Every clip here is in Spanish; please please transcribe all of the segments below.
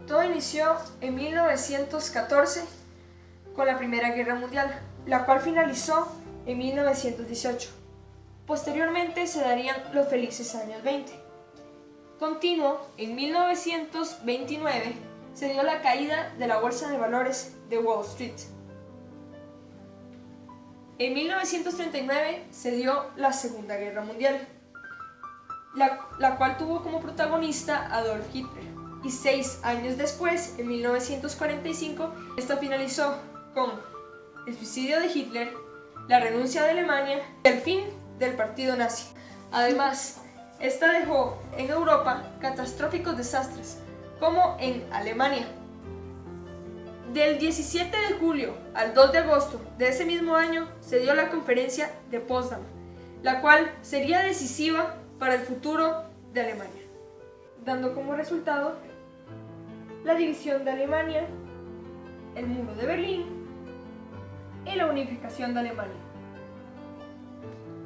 Todo inició en 1914 con la Primera Guerra Mundial, la cual finalizó en 1918. Posteriormente se darían los felices años 20. Continuo, en 1929 se dio la caída de la Bolsa de Valores de Wall Street. En 1939 se dio la Segunda Guerra Mundial, la cual tuvo como protagonista a Adolf Hitler. Y 6 años después, en 1945, esta finalizó con el suicidio de Hitler, la renuncia de Alemania y el fin del partido nazi. Además, esta dejó en Europa catastróficos desastres, como en Alemania. Del 17 de julio al 2 de agosto de ese mismo año se dio la conferencia de Potsdam, la cual sería decisiva para el futuro de Alemania, dando como resultado la división de Alemania, el muro de Berlín y la unificación de Alemania.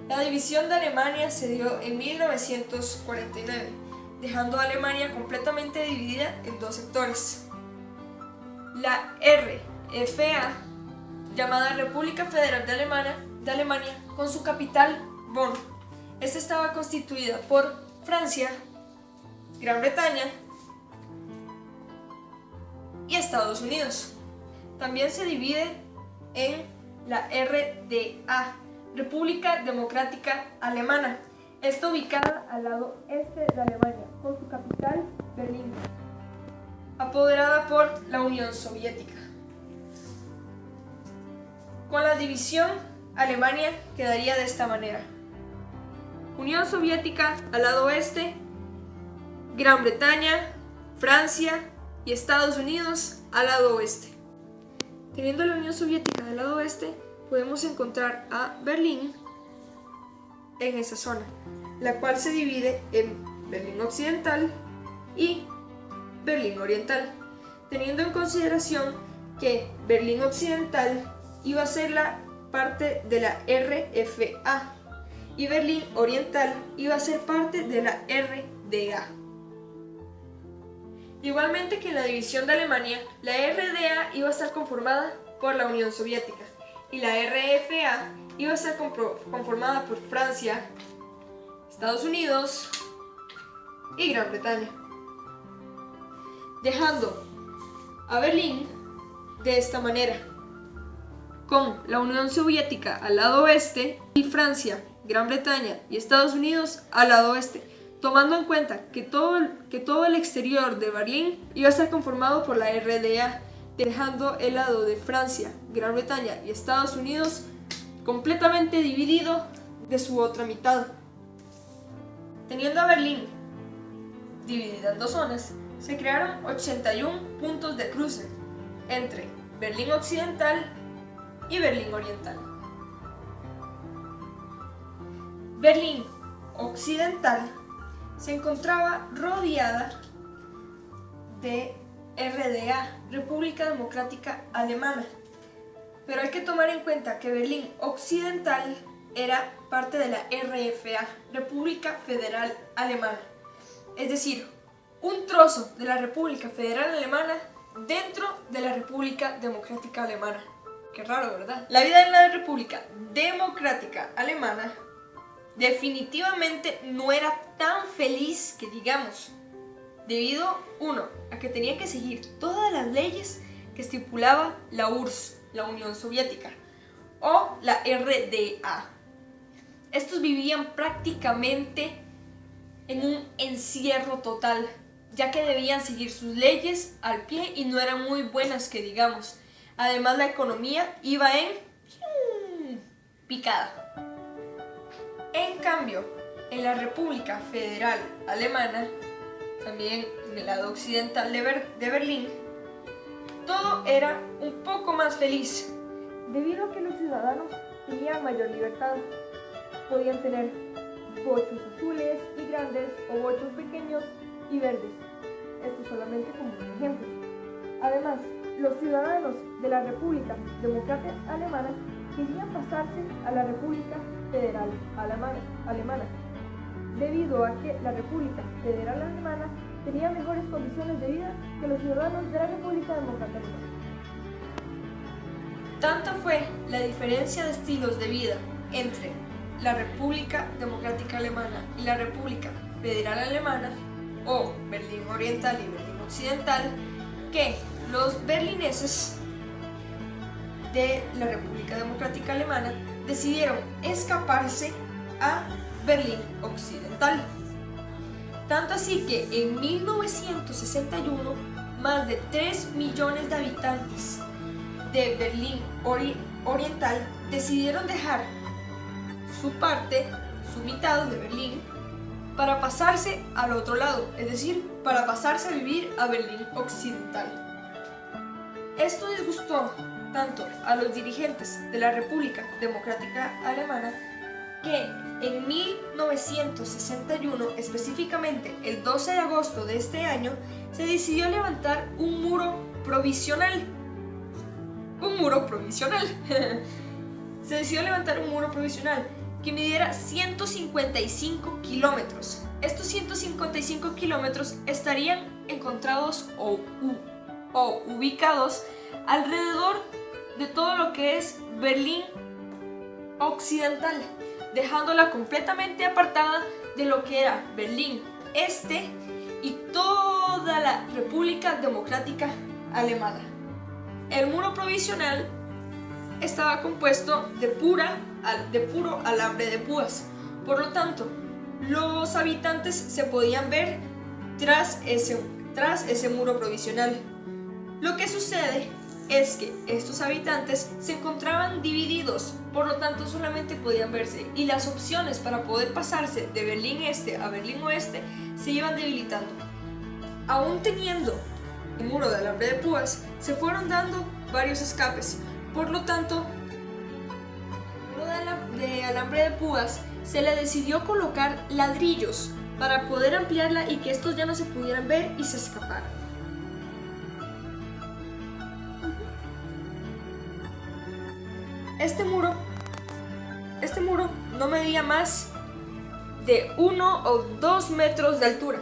La división de Alemania se dio en 1949, dejando a Alemania completamente dividida en dos sectores. La RFA, llamada República Federal de Alemania, con su capital Bonn. Esta estaba constituida por Francia, Gran Bretaña y Estados Unidos. También se divide en la RDA, República Democrática Alemana. Está ubicada al lado este de Alemania, con su capital Berlín, apoderada por la Unión Soviética. Con la división, Alemania quedaría de esta manera: Unión Soviética al lado oeste, Gran Bretaña, Francia y Estados Unidos al lado oeste. Teniendo la Unión Soviética del lado oeste, podemos encontrar a Berlín en esa zona, la cual se divide en Berlín Occidental y Berlín Oriental, teniendo en consideración que Berlín Occidental iba a ser la parte de la RFA y Berlín Oriental iba a ser parte de la RDA. Igualmente que en la división de Alemania, la RDA iba a estar conformada por la Unión Soviética y la RFA iba a estar conformada por Francia, Estados Unidos y Gran Bretaña, dejando a Berlín de esta manera, con la Unión Soviética al lado oeste y Francia, Gran Bretaña y Estados Unidos al lado oeste, tomando en cuenta que todo el exterior de Berlín iba a estar conformado por la RDA, dejando el lado de Francia, Gran Bretaña y Estados Unidos completamente dividido de su otra mitad. Teniendo a Berlín dividida en dos zonas, se crearon 81 puntos de cruce entre Berlín Occidental y Berlín Oriental. Berlín Occidental se encontraba rodeada de RDA, República Democrática Alemana, pero hay que tomar en cuenta que Berlín Occidental era parte de la RFA, República Federal Alemana, es decir, un trozo de la República Federal Alemana dentro de la República Democrática Alemana. Qué raro, ¿verdad? La vida en la República Democrática Alemana definitivamente no era tan feliz que digamos, debido, uno, a que tenía que seguir todas las leyes que estipulaba la URSS, la Unión Soviética, o la RDA. Estos vivían prácticamente en un encierro total, ya que debían seguir sus leyes al pie y no eran muy buenas que digamos. Además, la economía iba en picada. En cambio, en la República Federal Alemana, también en el lado occidental de Berlín, todo era un poco más feliz, debido a que los ciudadanos tenían mayor libertad. Podían tener bochos azules y grandes o bochos pequeños y verdes. Esto solamente como un ejemplo. Además, los ciudadanos de la República Democrática Alemana querían pasarse a la República Federal Alemana, debido a que la República Federal Alemana tenía mejores condiciones de vida que los ciudadanos de la República Democrática Alemana. Tanta fue la diferencia de estilos de vida entre la República Democrática Alemana y la República Federal Alemana, o Berlín Oriental y Berlín Occidental, que los berlineses de la República Democrática Alemana decidieron escaparse a Berlín Occidental. Tanto así que en 1961 más de 3 millones de habitantes de Berlín Oriental decidieron dejar su parte, su mitad de Berlín, para pasarse al otro lado, es decir, para pasarse a vivir a Berlín Occidental. Esto disgustó tanto a los dirigentes de la República Democrática Alemana que en 1961, específicamente el 12 de agosto de este año, se decidió levantar un muro provisional. Se decidió levantar un muro provisional que midiera 155 kilómetros. Estos 155 kilómetros estarían encontrados o ubicados alrededor de todo lo que es Berlín Occidental, dejándola completamente apartada de lo que era Berlín Este y toda la República Democrática Alemana. El muro provisional estaba compuesto de puro alambre de púas, por lo tanto, los habitantes se podían ver tras ese muro provisional. Lo que sucede es que estos habitantes se encontraban divididos, por lo tanto solamente podían verse, y las opciones para poder pasarse de Berlín Este a Berlín Oeste se iban debilitando. Aún teniendo el muro de alambre de púas, se fueron dando varios escapes, por lo tanto, el muro de alambre de púas se le decidió colocar ladrillos para poder ampliarla y que estos ya no se pudieran ver y se escaparan. Este muro no medía más de 1 o 2 metros de altura,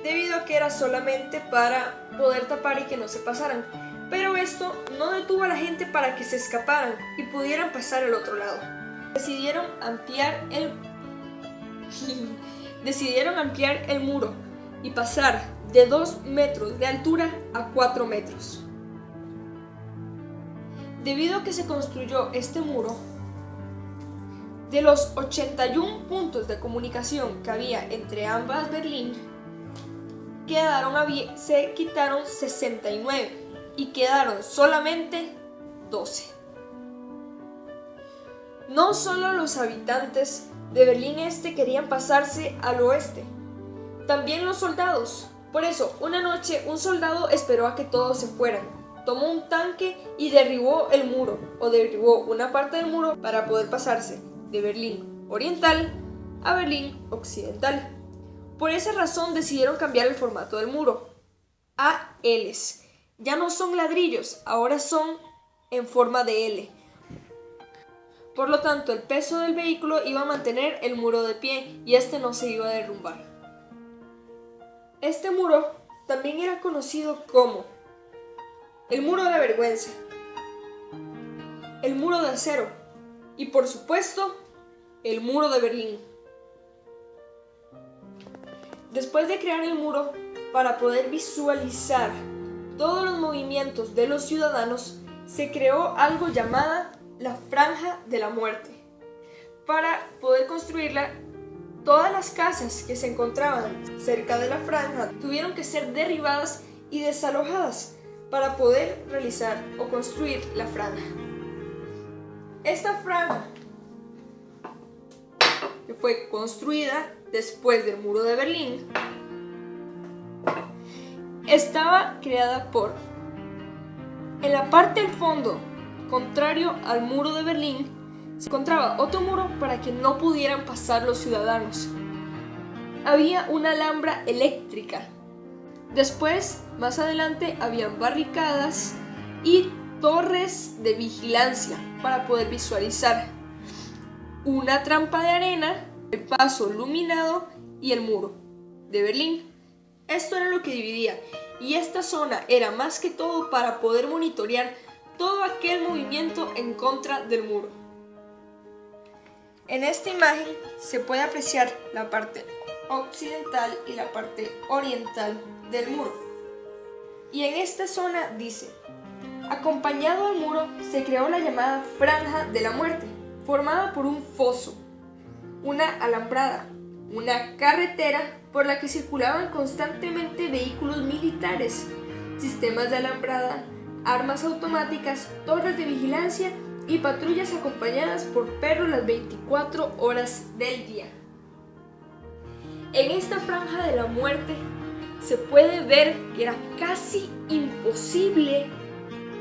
debido a que era solamente para poder tapar y que no se pasaran. Pero esto no detuvo a la gente para que se escaparan y pudieran pasar al otro lado. Decidieron ampliar el muro y pasar de 2 metros de altura a 4 metros. Debido a que se construyó este muro, de los 81 puntos de comunicación que había entre ambas Berlín, se quitaron 69 y quedaron solamente 12. No solo los habitantes de Berlín Este querían pasarse al oeste, también los soldados. Por eso, una noche un soldado esperó a que todos se fueran, tomó un tanque y derribó el muro, o derribó una parte del muro para poder pasarse de Berlín Oriental a Berlín Occidental. Por esa razón decidieron cambiar el formato del muro a Ls. Ya no son ladrillos, ahora son en forma de L. Por lo tanto, el peso del vehículo iba a mantener el muro de pie y este no se iba a derrumbar. Este muro también era conocido como el muro de la vergüenza, el muro de acero y, por supuesto, el muro de Berlín. Después de crear el muro para poder visualizar todos los movimientos de los ciudadanos, se creó algo llamada la Franja de la Muerte. Para poder construirla, todas las casas que se encontraban cerca de la franja tuvieron que ser derribadas y desalojadas para poder realizar o construir la franja. Esta franja, que fue construida después del muro de Berlín, estaba creada en la parte del fondo, contrario al muro de Berlín, se encontraba otro muro para que no pudieran pasar los ciudadanos. Había una alhambra eléctrica. Después, más adelante, habían barricadas y torres de vigilancia para poder visualizar una trampa de arena, el paso iluminado y el muro de Berlín. Esto era lo que dividía, y esta zona era más que todo para poder monitorear todo aquel movimiento en contra del muro. En esta imagen se puede apreciar la parte occidental y la parte oriental del muro. Y en esta zona dice: acompañado al muro se creó la llamada Franja de la Muerte, formada por un foso, una alambrada, una carretera por la que circulaban constantemente vehículos militares, sistemas de alambrada, armas automáticas, torres de vigilancia y patrullas acompañadas por perros las 24 horas del día. En esta Franja de la Muerte se puede ver que era casi imposible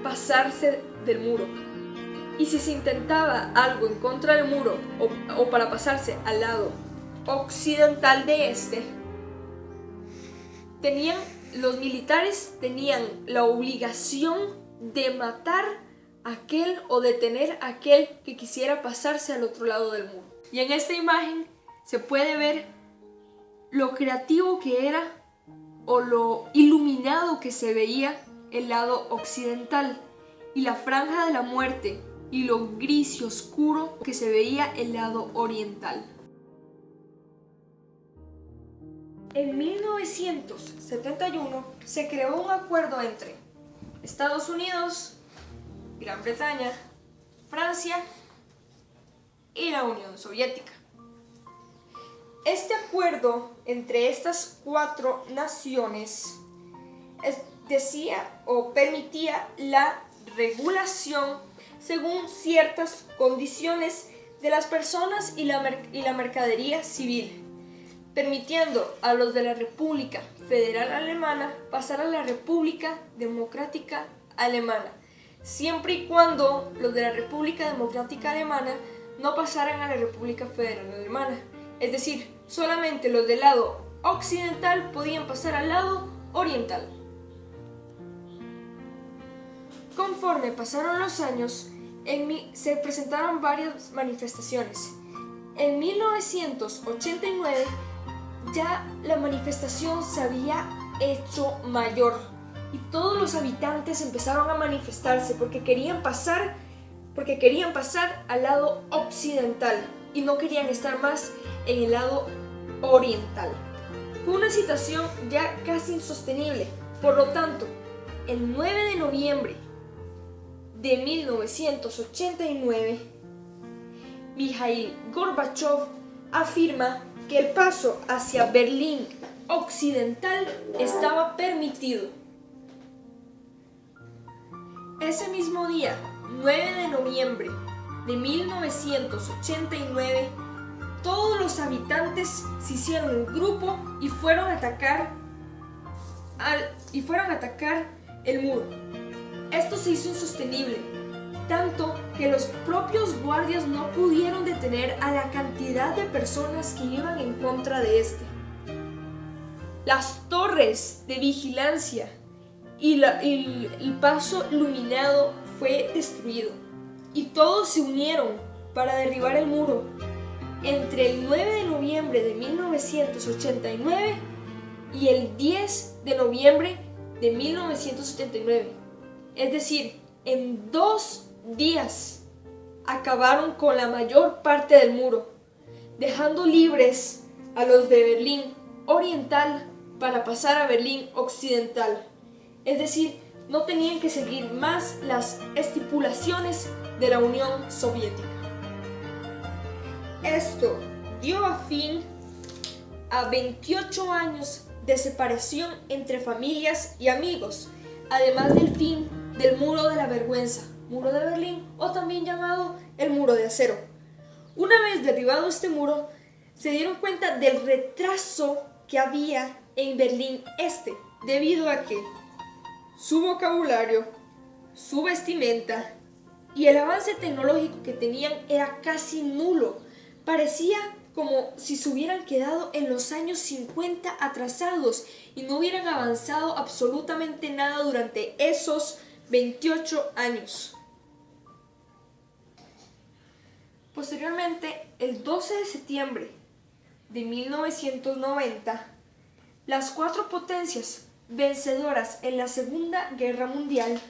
pasarse del muro. Y si se intentaba algo en contra del muro o para pasarse al lado occidental de este, los militares tenían la obligación de matar a aquel o detener a aquel que quisiera pasarse al otro lado del muro. Y en esta imagen se puede ver lo creativo que era o lo iluminado que se veía el lado occidental, y la Franja de la Muerte y lo gris y oscuro que se veía el lado oriental. En 1971 se creó un acuerdo entre Estados Unidos, Gran Bretaña, Francia y la Unión Soviética. Este acuerdo entre estas 4 naciones decía o permitía la regulación según ciertas condiciones de las personas y la mercadería civil, permitiendo a los de la República Federal Alemana pasar a la República Democrática Alemana, siempre y cuando los de la República Democrática Alemana no pasaran a la República Federal Alemana. Es decir, solamente los del lado occidental podían pasar al lado oriental. Conforme pasaron los años, se presentaron varias manifestaciones. En 1989 ya la manifestación se había hecho mayor y todos los habitantes empezaron a manifestarse porque querían pasar al lado occidental y no querían estar más en el lado oriental. Fue una situación ya casi insostenible. Por lo tanto, el 9 de noviembre de 1989, Mikhail Gorbachev afirma que el paso hacia Berlín Occidental estaba permitido. Ese mismo día, 9 de noviembre de 1989, todos los habitantes se hicieron un grupo y fueron a atacar el muro. Esto se hizo insostenible, tanto que los propios guardias no pudieron detener a la cantidad de personas que iban en contra de este. Las torres de vigilancia y el paso iluminado fue destruido, y todos se unieron para derribar el muro entre el 9 de noviembre de 1989 y el 10 de noviembre de 1979. Es decir, en 2 días acabaron con la mayor parte del muro, dejando libres a los de Berlín Oriental para pasar a Berlín Occidental. Es decir, no tenían que seguir más las estipulaciones de la Unión Soviética. Esto dio fin a 28 años de separación entre familias y amigos, además del fin del Muro de la Vergüenza, Muro de Berlín, o también llamado el Muro de Acero. Una vez derribado este muro, se dieron cuenta del retraso que había en Berlín Este, debido a que su vocabulario, su vestimenta y el avance tecnológico que tenían era casi nulo. Parecía como si se hubieran quedado en los años 50 atrasados y no hubieran avanzado absolutamente nada durante esos 28 años. Posteriormente, el 12 de septiembre de 1990, Las cuatro potencias vencedoras en la Segunda Guerra Mundial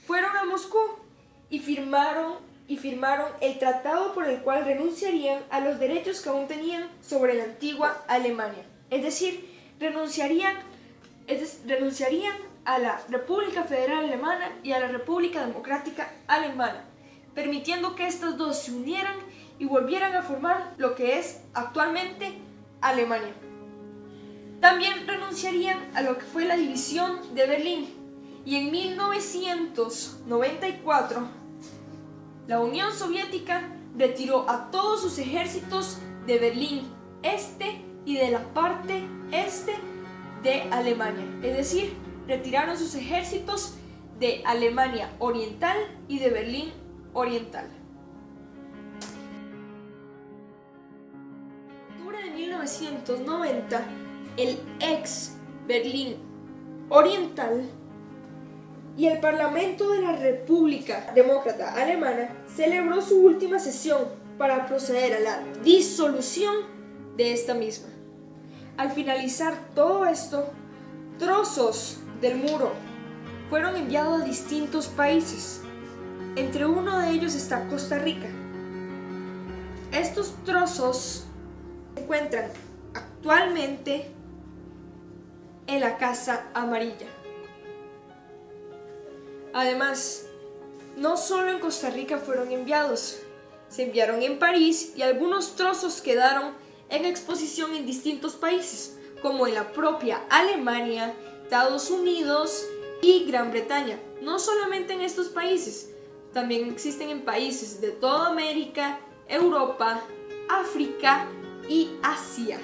fueron a Moscú y firmaron el tratado por el cual renunciarían a los derechos que aún tenían sobre la antigua Alemania. Es decir, renunciarían a la República Federal Alemana y a la República Democrática Alemana, permitiendo que estas dos se unieran y volvieran a formar lo que es actualmente Alemania. También renunciarían a lo que fue la división de Berlín, y en 1994 la Unión Soviética retiró a todos sus ejércitos de Berlín Este y de la parte este de Alemania, es decir, retiraron sus ejércitos de Alemania Oriental y de Berlín Oriental. En octubre de 1990, el ex Berlín Oriental y el Parlamento de la República Demócrata Alemana celebró su última sesión para proceder a la disolución de esta misma. Al finalizar todo esto, trozos del muro fueron enviados a distintos países. Entre uno de ellos está Costa Rica. Estos trozos se encuentran actualmente en la Casa Amarilla. Además, no solo en Costa Rica fueron enviados, se enviaron en París y algunos trozos quedaron en exposición en distintos países, como en la propia Alemania, Estados Unidos y Gran Bretaña. No solamente en estos países, también existen en países de toda América, Europa, África y Asia.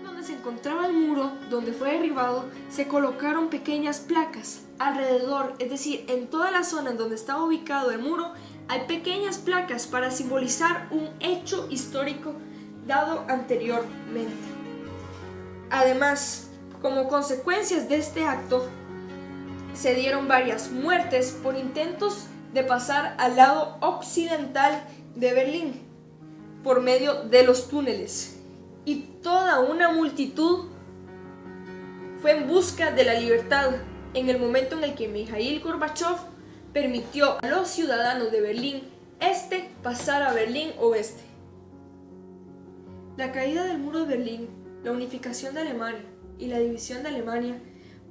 Donde se encontraba el muro donde fue derribado, se colocaron pequeñas placas alrededor, es decir, en toda la zona en donde estaba ubicado el muro, hay pequeñas placas para simbolizar un hecho histórico dado anteriormente. Además, como consecuencias de este acto, se dieron varias muertes por intentos de pasar al lado occidental de Berlín por medio de los túneles, y toda una multitud fue en busca de la libertad en el momento en el que Mikhail Gorbachev permitió a los ciudadanos de Berlín Este pasar a Berlín Oeste. La caída del muro de Berlín, la unificación de Alemania y la división de Alemania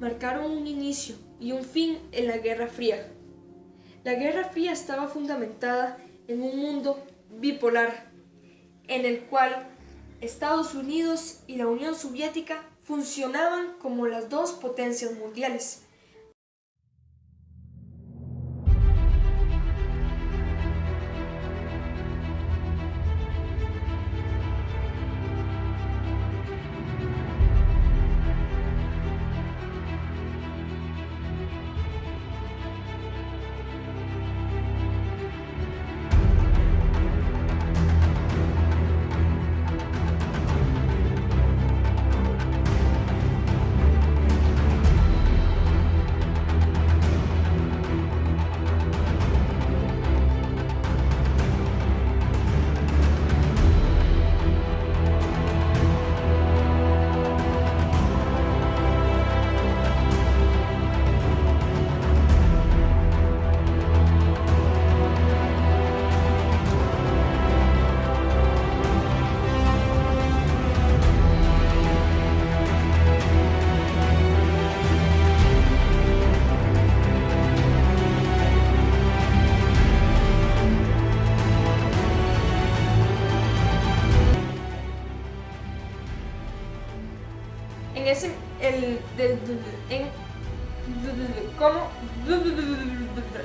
marcaron un inicio y un fin en la Guerra Fría. La Guerra Fría estaba fundamentada en un mundo bipolar, en el cual Estados Unidos y la Unión Soviética funcionaban como las dos potencias mundiales.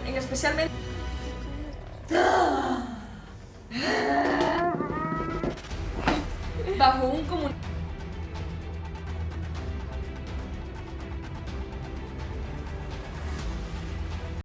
En especialmente bajo un comunicado